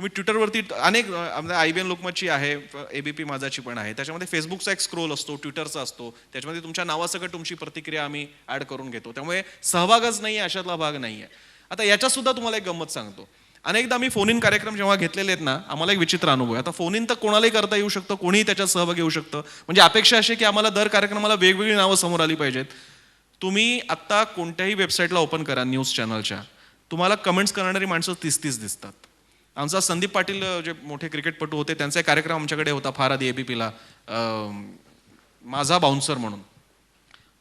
तुम्ही ट्विटरवरती अनेक IBN लोकमतची आहे, ABP माझाची पण आहे, त्याच्यामध्ये फेसबुकचा एक स्क्रोल असतो, ट्विटरचा असतो, त्याच्यामध्ये तुमच्या नावासकट तुमची प्रतिक्रिया आम्ही ॲड करून घेतो. त्यामुळे सहभागच नाही आहे अशातला भाग नाही आहे. आता याच्यासुद्धा तुम्हाला एक गंमत सांगतो. अनेकदा मी फोन इन कार्यक्रम जेव्हा घेतलेले आहेत ना, आम्हाला एक विचित्र अनुभव आहे. आता फोन इन तर कोणालाही करता येऊ शकतं, कोणीही त्याच्यात सहभागी होऊ शकतं. म्हणजे अपेक्षा अशी की आम्हाला दर कार्यक्रमाला वेगवेगळी नावं समोर आली पाहिजेत. तुम्ही आत्ता कोणत्याही वेबसाईटला ओपन करा न्यूज चॅनलच्या, तुम्हाला कमेंट्स करणारी माणसं 30-30 दिसतात. आमचा संदीप पाटील जे मोठे क्रिकेटपटू होते, त्यांचा एक कार्यक्रम आमच्याकडे होता फार आधी ABPला, माझा बाउन्सर म्हणून.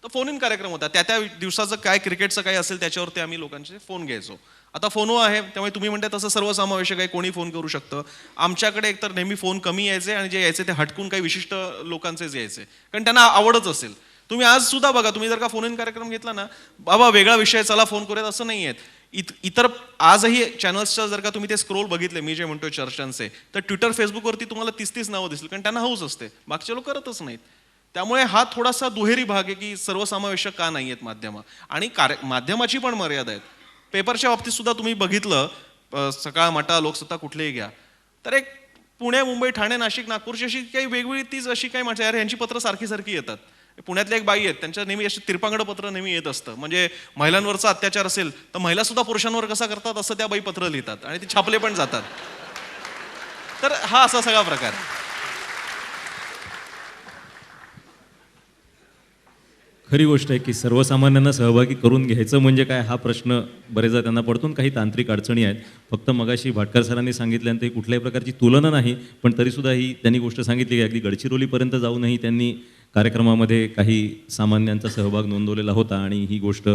तर फोन इन कार्यक्रम होता. त्या दिवसाचं काय क्रिकेटचं काय असेल त्याच्यावरती आम्ही लोकांचे फोन घ्यायचो. आता फोनो आहे त्यामुळे तुम्ही म्हणता तसं सर्वसमावेशक आहे, कोणी फोन करू शकतं. आमच्याकडे एकतर नेहमी फोन कमी यायचे आणि जे यायचे ते हटकून काही विशिष्ट लोकांचेच यायचे, कारण त्यांना आवडच असेल. तुम्ही आज सुद्धा बघा, तुम्ही जर का फोन इन कार्यक्रम घेतला ना, बाबा वेगळा विषय चला फोन करूयात असं नाही आहेत. इतर आजही चॅनल्सच्या जर का तुम्ही ते स्क्रोल बघितले, मी जे म्हणतोय चर्चांचे, तर ट्विटर फेसबुकवरती तुम्हाला 30-30 नावं दिसतील, कारण त्यांना हौस असते, बाकीचे लोक करतच नाहीत. त्यामुळे हा थोडासा दुहेरी भाग आहे की सर्वसमावेशक का नाही आहेत माध्यमं, आणि माध्यमाची पण मर्यादा आहेत. पेपरच्या बाबतीत सुद्धा तुम्ही बघितलं, सकाळ मटा लोकसत्ता कुठलेही घ्या, तर एक पुणे मुंबई ठाणे नाशिक नागपूरची अशी काही वेगवेगळी तीच अशी काही म्हणतात यार यांची पत्र सारखी सारखी येतात. पुण्यातल्या एक बाई आहेत, त्यांच्या नेहमी अशी तिरपांगड पत्र नेहमी येत असतं. म्हणजे महिलांवरचा अत्याचार असेल तर महिला सुद्धा पुरुषांवर कसा करतात असं त्या बाई पत्र लिहितात आणि ते छापले पण जातात. तर हा असा सगळा प्रकार. खरी गोष्ट आहे की सर्वसामान्यांना सहभागी करून घ्यायचं म्हणजे काय हा प्रश्न बरेचदा त्यांना पडतो. काही तांत्रिक अडचणी आहेत. फक्त मगाशी भाटकर सरांनी सांगितल्यानंतर कुठल्याही प्रकारची तुलना नाही, पण तरीसुद्धा ही त्यांनी गोष्ट सांगितली की अगदी गडचिरोलीपर्यंत जाऊनही त्यांनी कार्यक्रमामध्ये काही सामान्यांचा सहभाग नोंदवलेला होता आणि ही गोष्ट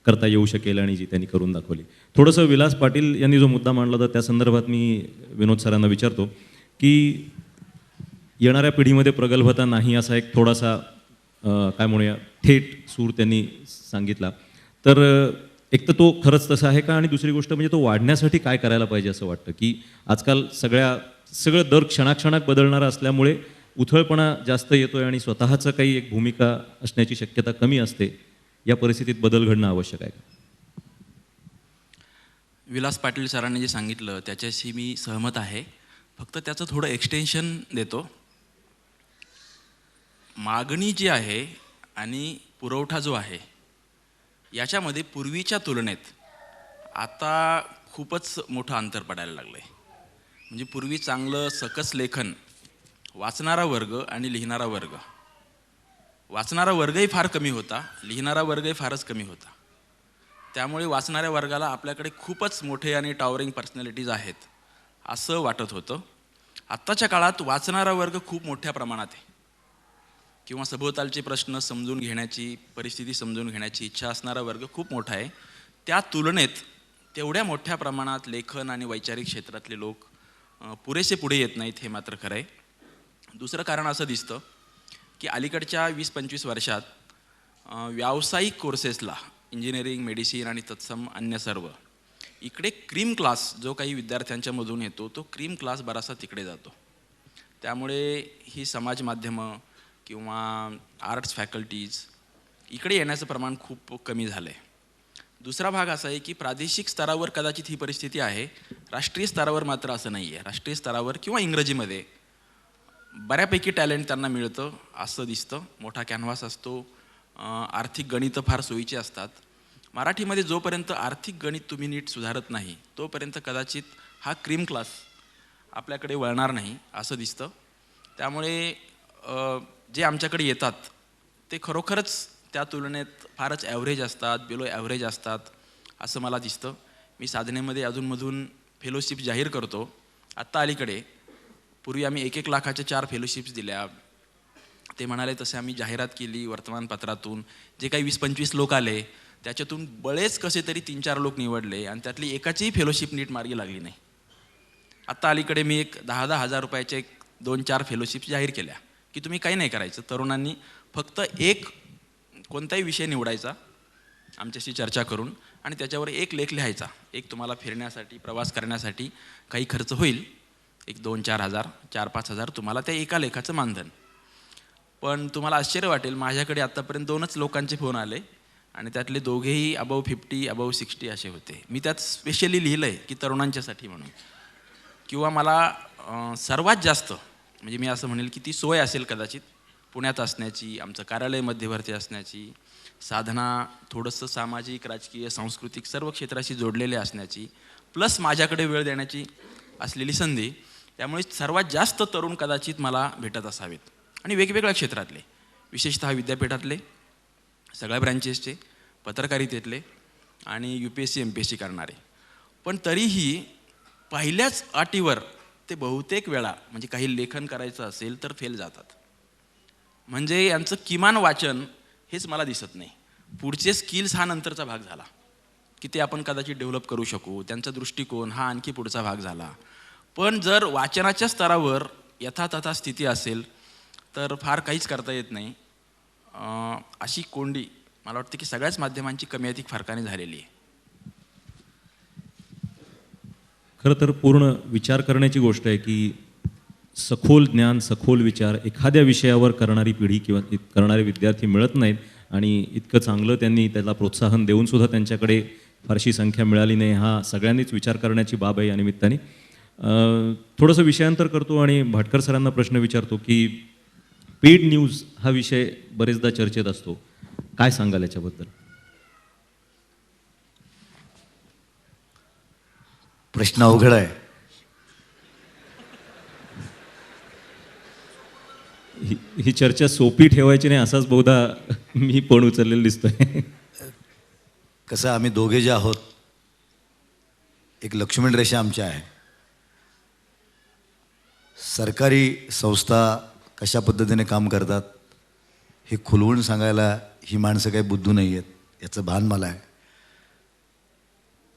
करता येऊ शकेल आणि जी त्यांनी करून दाखवली. थोडंसं विलास पाटील यांनी जो मुद्दा मांडला होता त्या संदर्भात मी विनोद सरांना विचारतो की येणाऱ्या पिढीमध्ये प्रगल्भता नाही असा एक थोडासा काय म्हणूया थेट सूर त्यांनी सांगितला. तर एक तर तो खरंच तसा आहे का, आणि दुसरी गोष्ट म्हणजे तो वाढण्यासाठी काय करायला पाहिजे असं वाटतं की आजकाल सगळं दर क्षणाक्षणात बदलणारं असल्यामुळे उथळपणा जास्त येतोय आणि स्वतःचं काही एक भूमिका असण्याची शक्यता कमी असते. या परिस्थितीत बदल घडणं आवश्यक आहे का? विलास पाटील सरांनी जे सांगितलं त्याच्याशी मी सहमत आहे. फक्त त्याचं थोडं एक्सटेन्शन देतो. मागणी जी आहे आणि पुरवठा जो आहे याच्यामध्ये पूर्वीच्या तुलनेत आता खूपच मोठं अंतर पडायला लागलं आहे. म्हणजे पूर्वी चांगलं सकस लेखन वाचणारा वर्ग आणि लिहिणारा वर्ग, वाचणारा वर्गही फार कमी होता, लिहिणारा वर्गही फारच कमी होता. त्यामुळे वाचणाऱ्या वर्गाला आपल्याकडे खूपच मोठे आणि टॉवरिंग पर्सनॅलिटीज आहेत असं वाटत होतं. आत्ताच्या काळात वाचणारा वर्ग खूप मोठ्या प्रमाणात आहे, किंवा सभोवतालचे प्रश्न समजून घेण्याची, परिस्थिती समजून घेण्याची इच्छा असणारा वर्ग खूप मोठा आहे. त्या तुलनेत तेवढ्या मोठ्या प्रमाणात लेखन आणि वैचारिक क्षेत्रातले लोक पुरेसे पुढे येत नाहीत, हे मात्र खरं आहे. दुसरं कारण असं दिसतं की अलीकडच्या 20-25 वर्षात व्यावसायिक कोर्सेसला, इंजिनिअरिंग, मेडिसिन आणि तत्सम अन्य सर्व, इकडे क्रीम क्लास जो काही विद्यार्थ्यांच्यामधून येतो तो क्रीम क्लास बराचसा तिकडे जातो. त्यामुळे ही समाज माध्यमं किंवा आर्ट्स फॅकल्टीज इकडे येण्याचं प्रमाण खूप कमी झालं आहे. दुसरा भाग असा आहे की प्रादेशिक स्तरावर कदाचित ही परिस्थिती आहे, राष्ट्रीय स्तरावर मात्र असं नाही आहे. राष्ट्रीय स्तरावर किंवा इंग्रजीमध्ये बऱ्यापैकी टॅलेंट त्यांना मिळतं असं दिसतं. मोठा कॅनव्हास असतो, आर्थिक गणितं फार सोयीची असतात. मराठीमध्ये जोपर्यंत आर्थिक गणित तुम्ही नीट सुधारत नाही तोपर्यंत कदाचित हा क्रीम क्लास आपल्याकडे वळणार नाही असं दिसतं. त्यामुळे जे आमच्याकडे येतात ते खरोखरच त्या तुलनेत फारच ॲव्हरेज असतात, बिलो ॲव्हरेज असतात असं मला दिसतं. मी साधनेमध्ये अधूनमधून फेलोशिप जाहीर करतो. आत्ता अलीकडे, पूर्वी आम्ही 1-1 लाखाच्या 4 फेलोशिप्स दिल्या. ते म्हणाले तसे आम्ही जाहिरात केली वर्तमानपत्रातून. जे काही 20-25 लोक आले त्याच्यातून बळेच कसे तरी 3-4 लोक निवडले आणि त्यातली एकाचीही फेलोशिप नीट मार्गी लागली नाही. आत्ता अलीकडे मी एक 10-10 हजार रुपयाचे 2-4 फेलोशिप्स जाहीर केल्या की तुम्ही काही नाही करायचं, तरुणांनी फक्त एक कोणताही विषय निवडायचा आमच्याशी चर्चा करून आणि त्याच्यावर एक लेख लिहायचा. एक तुम्हाला फिरण्यासाठी, प्रवास करण्यासाठी काही खर्च होईल, एक 2-4 हजार, 4-5 हजार तुम्हाला त्या एका लेखाचं मानधन. पण तुम्हाला आश्चर्य वाटेल, माझ्याकडे आत्तापर्यंत 2च लोकांचे फोन आले आणि त्यातले दोघेही अबव 50, अबव 60 असे होते. मी त्यात स्पेशली लिहिलं आहे की तरुणांच्यासाठी म्हणून, किंवा मला सर्वात जास्त म्हणजे मी असं म्हणेल की ती सोय असेल कदाचित पुण्यात असण्याची, आमचं कार्यालय मध्यवर्ती असण्याची, साधना थोडंसं सामाजिक, राजकीय, सांस्कृतिक सर्व क्षेत्राशी जोडलेले असण्याची, प्लस माझ्याकडे वेळ देण्याची असलेली संधी. त्यामुळे सर्वात जास्त तरुण कदाचित मला भेटत असावेत आणि वेगवेगळ्या क्षेत्रातले, विशेषतः विद्यापीठातले, सगळ्या ब्रँचेसचे, पत्रकारितेतले आणि UPSC MPSC करणारे. पण तरीही पहिल्याच अटीवर ते बहुतेक वेळा म्हणजे काही लेखन करायचं असेल तर फेल जातात. म्हणजे यांचं किमान वाचन हेच मला दिसत नाही. पुढचे स्किल्स हा नंतरचा भाग झाला की ते आपण कदाचित डेव्हलप करू शकू, त्यांचा दृष्टिकोन हा आणखी पुढचा भाग झाला. पण जर वाचनाच्या स्तरावर यथातथा स्थिती असेल तर फार काहीच करता येत नाही. अशी कोंडी मला वाटतं की सगळ्याच माध्यमांची कमी अधिक फरकाने झालेली आहे. खरं तर पूर्ण विचार करण्याची गोष्ट आहे की सखोल ज्ञान, सखोल विचार एखाद्या विषयावर करणारी पिढी किंवा करणारे विद्यार्थी मिळत नाहीत आणि इतकं चांगलं त्यांनी त्याला प्रोत्साहन देऊनसुद्धा त्यांच्याकडे फारशी संख्या मिळाली नाही. हा सगळ्यांनीच विचार करण्याची बाब आहे या निमित्ताने. थोडंसं विषयांतर करतो आणि भाटकर सरांना प्रश्न विचारतो की पेड न्यूज हा विषय बरेचदा चर्चेत असतो, काय सांगाल याच्याबद्दल? प्रश्न अवघड आहे. ही चर्चा सोपी ठेवायची नाही असाच बहुधा मी पण उचललेलं दिसतोय. कसं आम्ही दोघे जे आहोत, एक लक्ष्मण रेषा आमच्या आहे. सरकारी संस्था कशा पद्धतीने काम करतात हे खुलवून सांगायला ही माणसं काही बुद्धू नाही आहेत, याचं भान मला आहे.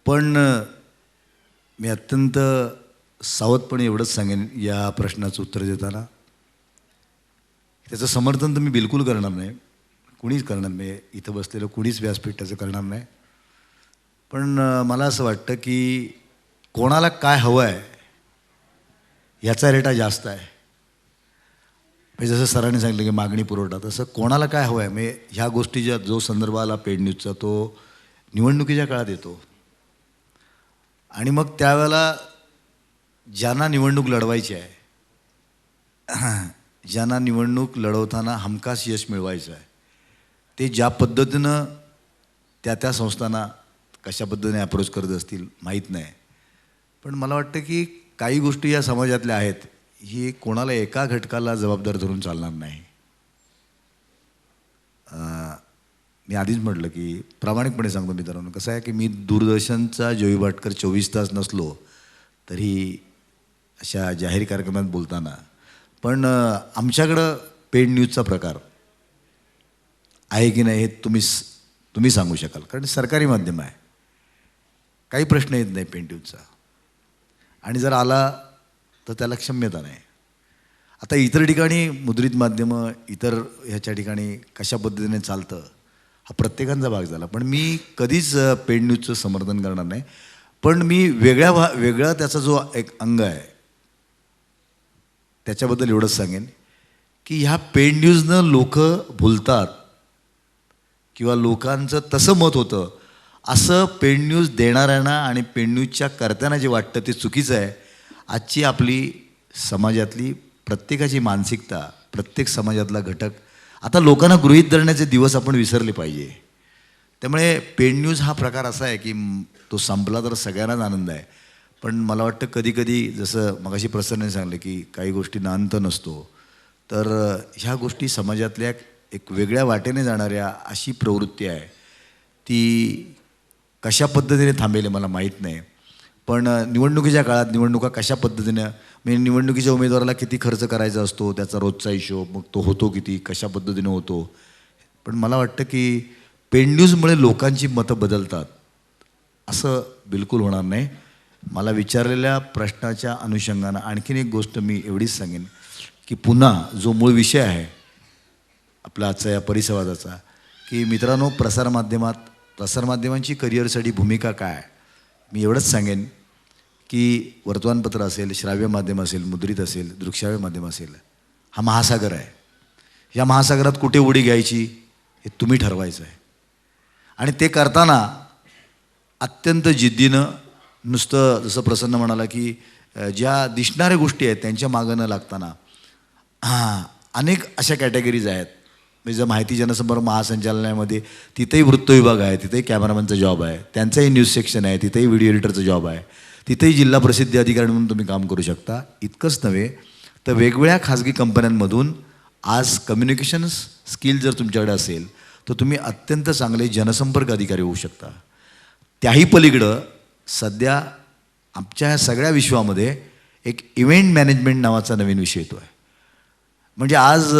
पण मी अत्यंत सावधपणे एवढंच सांगेन या प्रश्नाचं उत्तर देताना, त्याचं समर्थन तर मी बिलकुल करणार नाही, कुणीच करणार नाही, इथं बसलेलं कुणीच व्यासपीठ त्याचं करणार नाही. पण मला असं वाटतं की कोणाला काय हवं आहे याचा रेटा जास्त आहे. म्हणजे जसं सरांनी सांगितलं की मागणी पुरवठा, तसं कोणाला काय हवं आहे म्हणजे ह्या गोष्टीच्या जो संदर्भ आला पेड न्यूजचा तो निवडणुकीच्या काळात येतो. आणि मग त्यावेळेला ज्यांना निवडणूक लढवायची आहे, ज्यांना निवडणूक लढवताना हमखास यश मिळवायचं आहे, ते ज्या पद्धतीनं त्या संस्थांना कशा पद्धतीने अप्रोच करत असतील माहीत नाही. पण मला वाटतं की काही गोष्टी या समाजातल्या आहेत, ही कोणाला एका घटकाला जबाबदार धरून चालणार नाही. मी आधीच म्हटलं की प्रामाणिकपणे सांगतो मित्रांनो, कसं आहे की मी दूरदर्शनचा जोई भाटकर 24 तास नसलो तरी अशा जाहीर कार्यक्रमात बोलताना, पण आमच्याकडं पेड न्यूजचा प्रकार आहे की नाही हे तुम्ही सांगू शकाल, कारण सरकारी माध्यम आहे, काही प्रश्न येत नाही पेड न्यूजचा. आणि जर आला तर त्याला क्षम्यता नाही. आता इतर ठिकाणी मुद्रित माध्यमं, इतर ह्याच्या ठिकाणी कशा पद्धतीने चालतं हा प्रत्येकांचा भाग झाला. पण मी कधीच पेड न्यूजचं समर्थन करणार नाही. पण मी वेगळा त्याचा जो एक अंग आहे त्याच्याबद्दल एवढंच सांगेन की ह्या पेड न्यूजनं लोक भुलतात किंवा लोकांचं तसं मत होतं, असं पेड न्यूज देणाऱ्यांना आणि पेड न्यूजच्या कर्त्यांना जे वाटतं ते चुकीचं आहे. आजची आपली समाजातली प्रत्येकाची मानसिकता, प्रत्येक समाजातला घटक आता लोकांना गृहीत धरण्याचे दिवस आपण विसरले पाहिजे. त्यामुळे पेड न्यूज हा प्रकार असा आहे की तो संपला तर सगळ्यांनाच आनंद आहे. पण मला वाटतं कधीकधी जसं मगाशी प्रसन्नने सांगलं की काही गोष्टींना अंत नसतो, तर ह्या गोष्टी समाजातल्या एक वेगळ्या वाटेने जाणाऱ्या अशी प्रवृत्ती आहे, ती कशा पद्धतीने थांबेल मला माहीत नाही. पण निवडणुकीच्या काळात निवडणुका कशा पद्धतीनं, म्हणजे निवडणुकीच्या उमेदवाराला किती खर्च करायचा असतो, त्याचा रोजचा हिशोब, मग तो होतो किती, कशा पद्धतीनं होतो. पण मला वाटतं की पेड न्यूजमुळे लोकांची मतं बदलतात असं बिलकुल होणार नाही. मला विचारलेल्या प्रश्नाच्या अनुषंगानं आणखीन एक गोष्ट मी एवढीच सांगेन की पुन्हा जो मूळ विषय आहे आपला आजचा या परिसंवादाचा, की मित्रांनो प्रसारमाध्यमांची करिअरसाठी भूमिका काय, मी एवढंच सांगेन की वर्तमानपत्र असेल, श्राव्य माध्यम असेल, मुद्रित असेल, दृकश्राव्य माध्यम असेल, हा महासागर आहे. या महासागरात कुठे उडी घ्यायची हे तुम्ही ठरवायचं आहे. आणि ते करताना अत्यंत जिद्दीनं, नुसतं जसं प्रसन्न म्हणाला की ज्या दिसणाऱ्या गोष्टी आहेत त्यांच्या मागं न लागताना अनेक अशा कॅटेगरीज आहेत. म्हणजे जर माहिती जनसंपर्क महासंचालनालयामध्ये तिथेही वृत्त विभाग आहे, तिथेही कॅमेरामॅनचा जॉब आहे, त्यांचंही न्यूज सेक्शन आहे, तिथेही व्हिडिओ एडिटरचा जॉब आहे, तिथेही जिल्हा प्रसिद्धी अधिकारी म्हणून तुम्ही काम करू शकता. इतकंच नव्हे तर वेगवेगळ्या खाजगी कंपन्यांमधून आज कम्युनिकेशन स्किल जर तुमच्याकडे असेल तर तुम्ही अत्यंत चांगले जनसंपर्क अधिकारी होऊ शकता. त्याही पलीकडं सध्या आमच्या ह्या सगळ्या विश्वामध्ये एक इव्हेंट मॅनेजमेंट नावाचा नवीन विषय येतो आहे. म्हणजे आज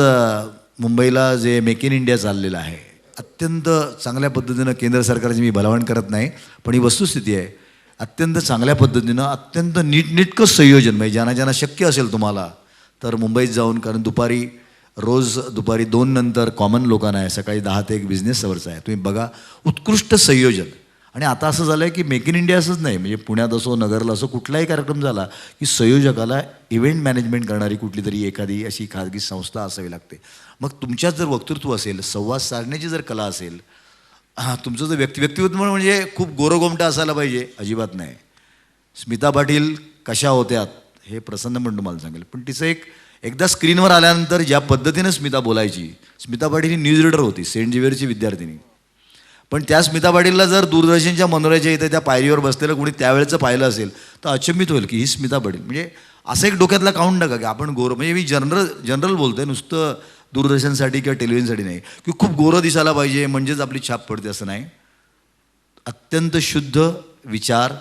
मुंबईला जे मेक इन इंडिया चाललेलं आहे अत्यंत चांगल्या पद्धतीनं केंद्र सरकारची मी भलावण करत नाही, पण ही वस्तुस्थिती आहे. अत्यंत चांगल्या पद्धतीनं अत्यंत नीटनेटकं संयोजन म्हणजे ज्यांना शक्य असेल तुम्हाला तर मुंबईत जाऊन, कारण रोज दुपारी 2 नंतर कॉमन लोकांना आहे, सकाळी 10 ते 1 बिझनेस अवर्स आहे. तुम्ही बघा उत्कृष्ट संयोजन. आणि आता असं झालं आहे की मेक इन इंडिया असंच नाही, म्हणजे पुण्यात असो नगरला असो कुठलाही कार्यक्रम झाला की संयोजकाला इव्हेंट मॅनेजमेंट करणारी कुठली तरी एखादी अशी खाजगी संस्था असावी लागते. मग तुमच्यात जर वक्तृत्व असेल, संवाद साधण्याची जर कला असेल, तुमचं जर व्यक्तिमत्व म्हणजे खूप गोरगोमटा असायला पाहिजे अजिबात नाही. स्मिता पाटील कशा होत्यात हे प्रसन्न पण तुम्हाला सांगेल, पण तिचं एकदा स्क्रीनवर आल्यानंतर ज्या पद्धतीनं स्मिता बोलायची, स्मिता पाटील ही न्यूज रीडर होती, सेंट झेवियरची विद्यार्थिनी. पण त्या स्मिता पाटीलला जर दूरदर्शनच्या मनोऱ्याच्या इथे त्या पायरीवर बसलेलं कोणी त्यावेळेचं पाहिलं असेल तर अचंबित होईल की ही स्मिता पाटील. म्हणजे असं एक डोक्यातला काउंट नका की आपण गोरं, म्हणजे मी जनरल बोलतो आहे, नुसतं दूरदर्शनसाठी किंवा टेलिव्हिजनसाठी नाही की खूप गोरं दिसायला पाहिजे म्हणजेच आपली छाप पडते असं नाही. अत्यंत शुद्ध विचार,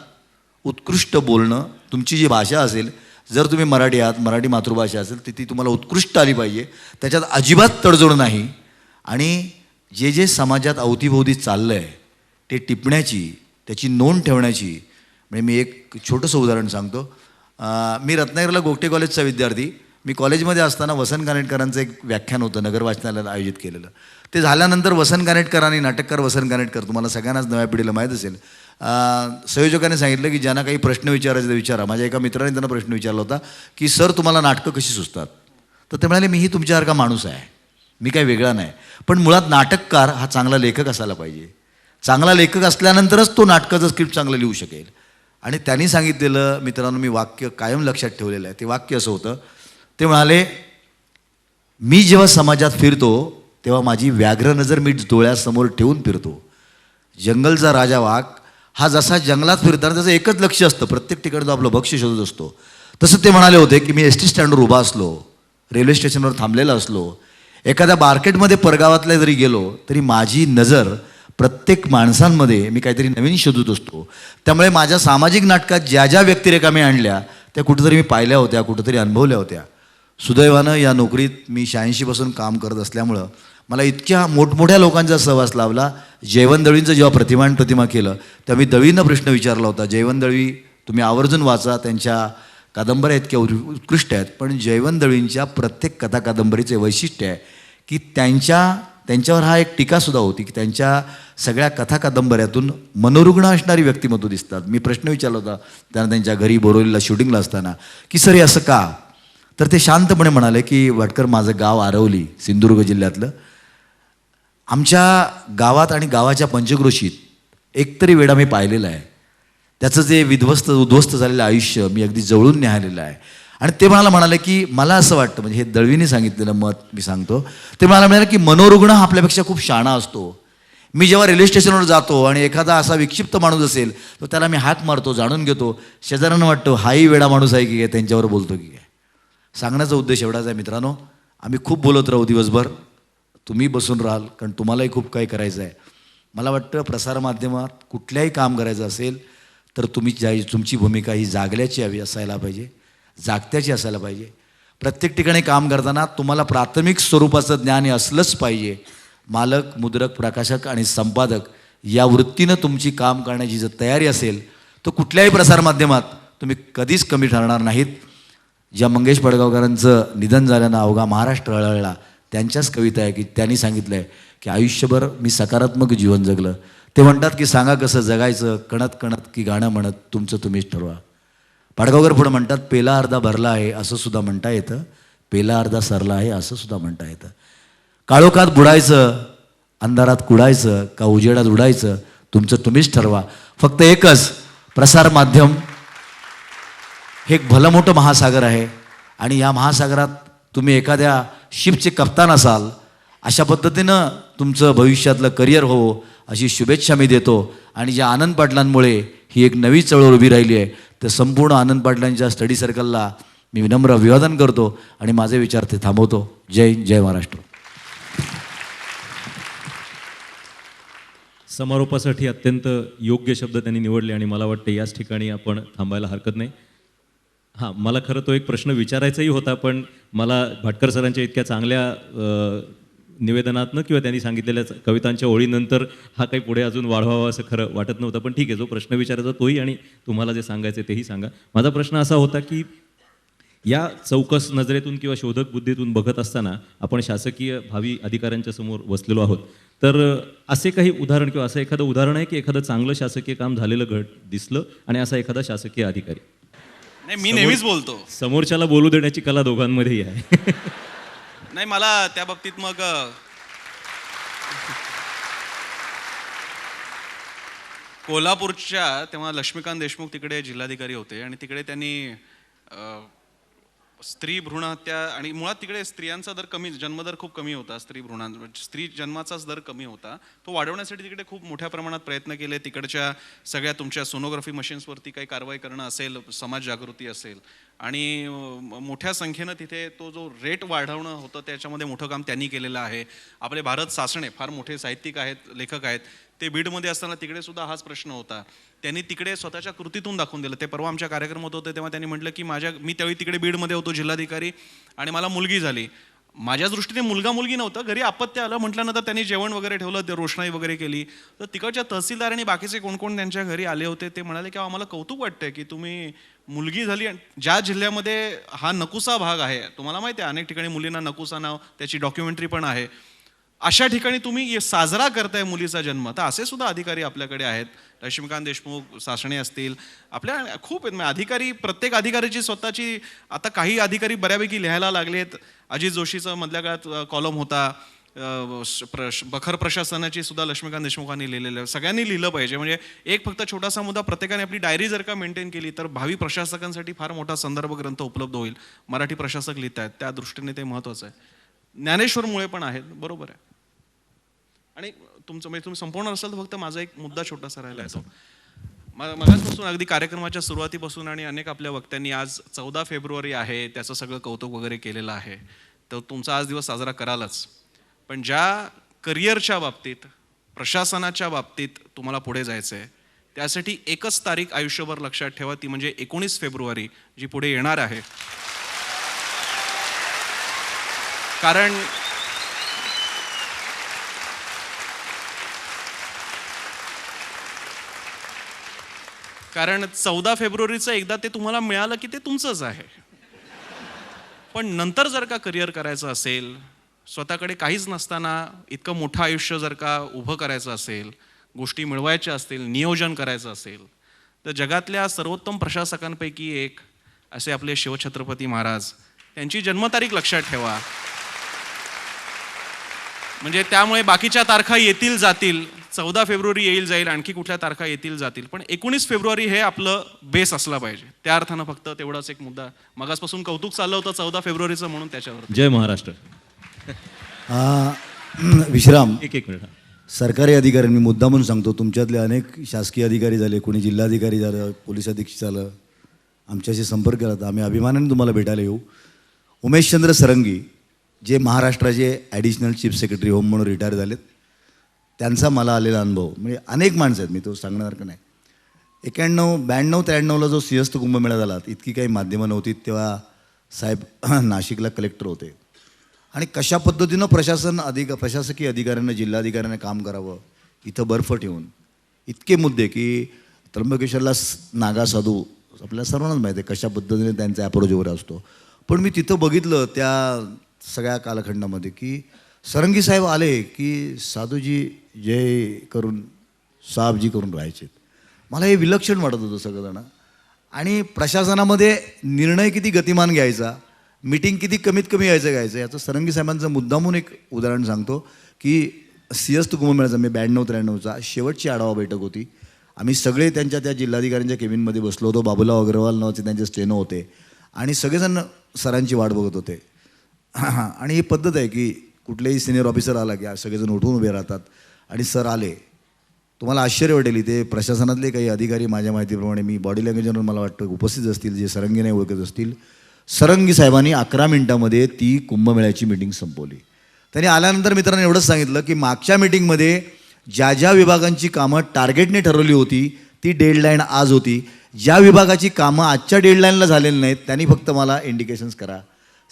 उत्कृष्ट बोलणं, तुमची जी भाषा असेल, जर तुम्ही मराठी आहात, मराठी मातृभाषा असेल तर ती तुम्हाला उत्कृष्ट आली पाहिजे, त्याच्यात अजिबात तडजोड नाही. आणि जे समाजात अवतीभोवती चाललं आहे ते टिपण्याची, त्याची नोंद ठेवण्याची. म्हणजे मी एक छोटंसं उदाहरण सांगतो. मी रत्नागिरीला गोगटे कॉलेजचा विद्यार्थी. मी कॉलेजमध्ये असताना वसंत कानेटकरांचं एक व्याख्यान होतं नगर वाचनालयात आयोजित केलेलं. ते झाल्यानंतर वसंत कानेटकरांनी, नाटककार वसंत कानेटकर, तुम्हाला सगळ्यांनाच नव्या पिढीला माहीत असेल, संयोजकाने सांगितलं की ज्यांना काही प्रश्न विचारायचे तर विचारा. माझ्या एका मित्राने त्यांना प्रश्न विचारला होता की सर तुम्हाला नाटकं कशी सुचतात? तर ते म्हणाले मीही तुमच्यासारखा माणूस आहे, मी काही वेगळा नाही, पण मुळात नाटककार हा चांगला लेखक असायला पाहिजे. चांगला लेखक असल्यानंतरच तो नाटकाचं स्क्रिप्ट चांगलं लिहू शकेल. आणि त्यांनी सांगितलेलं, मित्रांनो मी वाक्य कायम लक्षात ठेवलेलं आहे. ते वाक्य असं होतं, ते म्हणाले मी जेव्हा समाजात फिरतो तेव्हा माझी व्याघ्र नजर मी डोळ्यासमोर ठेवून फिरतो. जंगलचा राजा वाघ हा जसा जंगलात फिरताना त्याचं एकच लक्ष असतं, प्रत्येक ठिकाणी तो आपलं भक्ष्य शोधत असतो. तसं ते म्हणाले होते की मी एस टी स्टँडवर उभा असलो, रेल्वे स्टेशनवर थांबलेला असलो, एखाद्या मार्केटमध्ये परगावातल्या जरी गेलो तरी माझी नजर प्रत्येक माणसांमध्ये मी काहीतरी नवीन शोधत असतो. त्यामुळे माझ्या सामाजिक नाटकात ज्या ज्या व्यक्तिरेखा मी आणल्या त्या कुठेतरी मी पाहिल्या होत्या, कुठेतरी अनुभवल्या होत्या. सुदैवानं या नोकरीत मी 86 पासून काम करत असल्यामुळं मला इतक्या मोठमोठ्या लोकांचा सहवास लाभला. जयवंत दळवींचं जेव्हा प्रतिमा केलं तेव्हा मी दळवींना प्रश्न विचारला होता. जयवंत दळवी तुम्ही आवर्जून वाचा, त्यांच्या कादंबऱ्या इतक्या उत्कृष्ट आहेत, पण जयवंत दळवींच्या प्रत्येक कथा कादंबरीचे वैशिष्ट्य आहे की त्यांच्यावर हा एक टीकासुद्धा होती की त्यांच्या सगळ्या कथा कादंबऱ्यातून मनोरुग्ण असणारी व्यक्तिमत्व दिसतात. मी प्रश्न विचारला होता त्यांना त्यांच्या घरी बोरिवलीला शूटिंगला असताना की सर हे असं का? तर ते शांतपणे म्हणाले की वाटकर माझं गाव आरवली, सिंधुदुर्ग जिल्ह्यातलं, आमच्या गावात आणि गावाच्या पंचक्रोशीत एकतरी वेळा मी पाहिलेला आहे. त्याचं जे उद्ध्वस्त झालेलं आयुष्य मी अगदी जवळून न्याहाळलेलं आहे. आणि ते म्हणाले की मला असं वाटतं, म्हणजे हे दळवीने सांगितलेलं मत मी सांगतो, ते म्हणाले की मनोरुग्ण हा आपल्यापेक्षा खूप शहाणा असतो. मी जेव्हा रेल्वे स्टेशनवर जातो आणि एखादा असा विक्षिप्त माणूस असेल तर त्याला मी हाक मारतो, जाणून घेतो, शेजाऱ्यांना वाटतो हाही वेडा माणूस आहे की काय, त्यांच्यावर बोलतो की काय. सांगण्याचा उद्देश एवढाच आहे मित्रांनो, आम्ही खूप बोलत राहू दिवसभर, तुम्ही बसून राहाल कारण तुम्हालाही खूप काही करायचं आहे. मला वाटतं प्रसारमाध्यमात कुठल्याही काम करायचं असेल तर तुमची भूमिका ही जागल्याची हवी असायला पाहिजे, जागत्याची असायला पाहिजे. प्रत्येक ठिकाणी काम करताना तुम्हाला प्राथमिक स्वरूपाचं ज्ञान हे असलंच पाहिजे. मालक, मुद्रक, प्रकाशक आणि संपादक या वृत्तीनं तुमची काम करण्याची जर तयारी असेल तर कुठल्याही प्रसारमाध्यमात तुम्ही कधीच कमी ठरणार नाहीत. ज्या मंगेश पडगावकरांचं निधन झाल्यानं अवघा महाराष्ट्र हळहळला, त्यांच्याच कविता आहे की त्यांनी सांगितलं आहे की आयुष्यभर मी सकारात्मक जीवन जगलं. ते म्हणतात की सांगा कसं जगायचं, कणत कणत की गाणं म्हणत तुमचं तुम्हीच ठरवा. पाडगावकर पुढं म्हणतात पेला अर्धा भरला आहे असं सुद्धा म्हणता येतं, पेला अर्धा सरला आहे असं सुद्धा म्हणता येतं. काळोखात बुडायचं, अंधारात कुडायचं का उजेडात उडायचं तुमचं तुम्हीच ठरवा. फक्त एकच, प्रसारमाध्यम हे एक भलं मोठं महासागर आहे आणि या महासागरात तुम्ही एखाद्या शिपचे कप्तान असाल, अशा पद्धतीनं तुमचं भविष्यातलं करिअर हो अशी शुभेच्छा मी देतो. आणि ज्या आनंद पाटलांमुळे ही एक नवी चळवळ उभी राहिली आहे, तर संपूर्ण आनंद पाटलांच्या स्टडी सर्कलला मी विनम्र अभिवादन करतो आणि माझे विचार ते थांबवतो. जय हिंद, जय महाराष्ट्र. समारोपासाठी अत्यंत योग्य शब्द त्यांनी निवडले आणि मला वाटते याच ठिकाणी आपण थांबायला हरकत नाही. हां, मला खरं तो एक प्रश्न विचारायचाही होता, पण मला भाटकर सरांच्या इतक्या चांगल्या निवेदनातनं किंवा त्यांनी सांगितलेल्या कवितांच्या ओळीनंतर हा काही पुढे अजून वाढवावा असं खरं वाटत नव्हतं. पण ठीक आहे, जो प्रश्न विचारायचा तोही आणि तुम्हाला जे सांगायचं तेही सांगा. माझा प्रश्न असा होता की या चौकस नजरेतून किंवा शोधक बुद्धीतून बघत असताना आपण शासकीय भावी अधिकाऱ्यांच्या समोर बसलेलो आहोत, तर असे काही उदाहरण किंवा असं एखादं उदाहरण आहे की एखादं चांगलं शासकीय काम झालेलं दिसलं आणि असा एखादा शासकीय अधिकारी? नाही, मी नेहमीच बोलतो. समोरच्याला बोलू देण्याची कला दोघांमध्येही आहे. नाही, मला त्या बाबतीत मग कोल्हापूरच्या तेव्हा लक्ष्मीकांत देशमुख तिकडे जिल्हाधिकारी होते आणि तिकडे त्यांनी स्त्री भ्रूण हत्या आणि मुळात तिकडे स्त्रियांचा दर कमी, जन्मदर खूप कमी होता, स्त्री जन्माचाच दर कमी होता, तो वाढवण्यासाठी तिकडे खूप मोठ्या प्रमाणात प्रयत्न केले. तिकडच्या सगळ्या तुमच्या सोनोग्राफी मशीन्सवरती काही कारवाई करणं असेल, समाज जागृती असेल आणि मोठ्या संख्येनं तिथे तो जो रेट वाढवणं होतं त्याच्यामध्ये मोठं काम त्यांनी केलेलं आहे. आपले भारत सासणे फार मोठे साहित्यिक आहेत, लेखक आहेत, ते बीडमध्ये असताना तिकडे सुद्धा हाच प्रश्न होता. त्यांनी तिकडे स्वतःच्या कृतीतून दाखवून दिलं. ते परवा आमच्या कार्यक्रमात होते तेव्हा त्यांनी म्हटलं की मी त्यावेळी तिकडे बीडमध्ये होतो जिल्हाधिकारी आणि मला मुलगी झाली. माझ्या दृष्टीने मुलगा मुलगी नव्हतं, घरी अपत्य आलं म्हटल्यानंतर त्यांनी जेवण वगैरे ठेवलं, ते रोषणाई वगैरे केली. तर तिकडच्या तहसीलदार आणि बाकीचे कोण कोण त्यांच्या घरी आले होते, ते म्हणाले की आम्हाला कौतुक वाटतंय की तुम्ही मुलगी झाली. ज्या जिल्ह्यामध्ये हा नकुसा भाग आहे, तुम्हाला माहिती आहे अनेक ठिकाणी मुलींना नकुसा नाव, त्याची डॉक्युमेंटरी पण आहे, अशा ठिकाणी तुम्ही साजरा करताय मुलीचा जन्म. तर असे सुद्धा अधिकारी आपल्याकडे आहेत. लक्ष्मीकांत देशमुख, सासणे असतील, आपल्या खूप आहेत अधिकारी. प्रत्येक अधिकाऱ्याची स्वतःची, आता काही अधिकारी बऱ्यापैकी लिहायला लागलेत. अजित जोशीचा मधल्या काळात कॉलम होता, बखर प्रशासनाची सुद्धा लक्ष्मीकांत देशमुखांनी लिहिलेलं. सगळ्यांनी लिहिलं पाहिजे. म्हणजे एक फक्त छोटासा मुद्दा, प्रत्येकाने आपली डायरी जर का मेंटेन केली तर भावी प्रशासकांसाठी फार मोठा संदर्भ ग्रंथ उपलब्ध होईल. मराठी प्रशासक लिहित आहेत, त्या दृष्टीने ते महत्त्वाचं आहे. ज्ञानेश्वर मुळे पण आहेत, बरोबर आहे. आणि तुमचं म्हणजे तुम्ही संपूर्ण असाल तर फक्त माझा एक मुद्दा छोटासा राहिला आहे. मगाचपासून अगदी कार्यक्रमाच्या सुरुवातीपासून आणि अनेक आपल्या वक्त्यांनी आज 14 फेब्रुवारी आहे त्याचं सगळं कौतुक वगैरे केलेलं आहे. तर तुमचा आज दिवस साजरा करालच, पण ज्या करिअरच्या बाबतीत, प्रशासनाच्या बाबतीत तुम्हाला पुढे जायचं आहे, त्यासाठी एकच तारीख आयुष्यभर लक्षात ठेवा, ती म्हणजे 19 फेब्रुवारी जी पुढे येणार आहे. कारण 14 फेब्रुवारीचं एकदा ते तुम्हाला मिळालं की ते तुमचंच आहे. पण नंतर जर का करिअर करायचं असेल, स्वतःकडे काहीच नसताना इतकं मोठं आयुष्य जर का उभं करायचं असेल, गोष्टी मिळवायच्या असतील, नियोजन करायचं असेल, तर जगातल्या सर्वोत्तम प्रशासकांपैकी एक असे आपले शिवछत्रपती महाराज, त्यांची जन्मतारीख लक्षात ठेवा. म्हणजे त्यामुळे बाकीच्या तारखा येतील जातील, 14 फेब्रुवारी येईल जाईल, आणखी कुठल्या तारखा येतील जातील, पण 19 फेब्रुवारी हे आपलं बेस असला पाहिजे. त्या अर्थानं फक्त तेवढाच एक मुद्दा. मगासपासून कौतुक चाललं होतं 14 फेब्रुवारीचं म्हणून त्याच्यावर. जय महाराष्ट्र. विश्राम. एक मिनिट. सरकारी अधिकारी मी मुद्दा म्हणून सांगतो, तुमच्यातले अनेक शासकीय अधिकारी झाले, कोणी जिल्हाधिकारी झालं, पोलीस अधीक्षक झालं, आमच्याशी संपर्क केला तर आम्ही अभिमानाने तुम्हाला भेटायला येऊ. उमेशचंद्र सरंगी जे महाराष्ट्राचे ॲडिशनल चीफ सेक्रेटरी होम म्हणून रिटायर झालेत, त्यांचा मला आलेला अनुभव, म्हणजे अनेक माणसं आहेत, मी तो सांगण्यासारखं नाही. 91, 92, 93ला जो सिंहस्थ कुंभमेळा झाला, इतकी काही माध्यमं नव्हती तेव्हा. साहेब नाशिकला कलेक्टर होते आणि कशा पद्धतीनं प्रशासकीय अधिकाऱ्यांना, जिल्हाधिकाऱ्यांना काम करावं, इथं बर्फ ठेवून इतके मुद्दे की त्र्यंबकेश्वरला नागा साधू आपल्याला सर्वांनाच माहिती आहे कशा पद्धतीने त्यांचा अप्रोच वगैरे असतो. पण मी तिथं बघितलं त्या सगळ्या कालखंडामध्ये की सरंगी साहेब आले की साधूजी जय करून साहेबजी करून राहायचे. मला हे विलक्षण वाटत होतं सगळंजण. आणि प्रशासनामध्ये निर्णय किती गतिमान घ्यायचा, मीटिंग किती कमीत कमी घ्यायचं याचं सरंगी साहेबांचं मुद्दामून एक उदाहरण सांगतो की सिंहस्थ कुंभमेळ्याचा, मी 92-93चा शेवटची आढावा बैठक होती आम्ही सगळे त्यांच्या त्या जिल्हाधिकाऱ्यांच्या केबिनमध्ये बसलो होतो. बाबूराव अग्रवाल नावाचे त्यांचे स्टेनो होते आणि सगळेजण सरांची वाट बघत होते. आणि ही पद्धत आहे की कुठलेही सिनियर ऑफिसर आला की सगळेजण उठून उभे राहतात आणि सर आले. तुम्हाला आश्चर्य वाटेल, इथे प्रशासनातले काही अधिकारी माझ्या माहितीप्रमाणे, मी बॉडी लँग्वेजवर मला वाटतं उपस्थित असतील, जे सरंगी नाही ओळखत असतील. सरंगी साहेबांनी 11 मिनिटामध्ये ती कुंभमेळ्याची मीटिंग संपवली. त्यांनी आल्यानंतर मित्रांनी एवढंच सांगितलं की मागच्या मीटिंगमध्ये ज्या विभागांची कामं टार्गेटने ठरवली होती ती डेडलाईन आज होती. ज्या विभागाची कामं आजच्या डेडलाईनला झालेली नाहीत त्यांनी फक्त मला इंडिकेशन्स करा.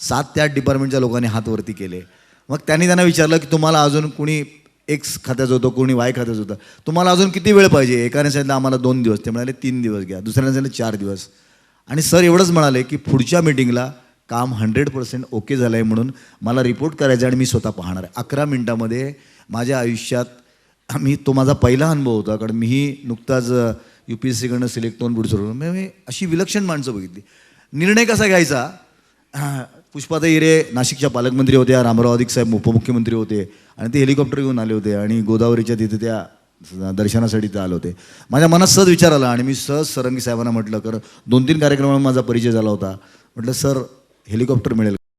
7 ते 8 डिपार्टमेंटच्या लोकांनी हात वरती केले. मग त्यांनी त्यांना विचारलं की तुम्हाला अजून कुणी एक्स खात्याचं होतं, कोणी वाय खात्याचं होतं, तुम्हाला अजून किती वेळ पाहिजे. एकाने सांगितलं आम्हाला 2 दिवस, ते म्हणाले 3 दिवस घ्या. दुसऱ्याने सांगितलं 4 दिवस. आणि सर एवढंच म्हणाले की पुढच्या मीटिंगला काम 100% ओके झालं आहे म्हणून मला रिपोर्ट करायचा आणि मी स्वतः पाहणार आहे. 11 मिनिटामध्ये माझ्या आयुष्यात तो माझा पहिला अनुभव होता, कारण मीही नुकताच UPSCकडनं सिलेक्ट होऊन पुढे सुरू. मी अशी विलक्षण माणसं बघितली. निर्णय कसा घ्यायचा. पुष्पाताई हिरे नाशिकच्या पालकमंत्री होत्या, रामराव अधिक साहेब उपमुख्यमंत्री होते आणि ते हेलिकॉप्टर घेऊन आले होते आणि गोदावरीच्या तिथे त्या दर्शनासाठी ते आले होते. माझ्या मनात सहज विचार आला आणि मी सहज सरंगी साहेबांना म्हटलं, कारण 2-3 कार्यक्रमांमध्ये माझा परिचय झाला होता. म्हटलं सर हेलिकॉप्टर मिळेल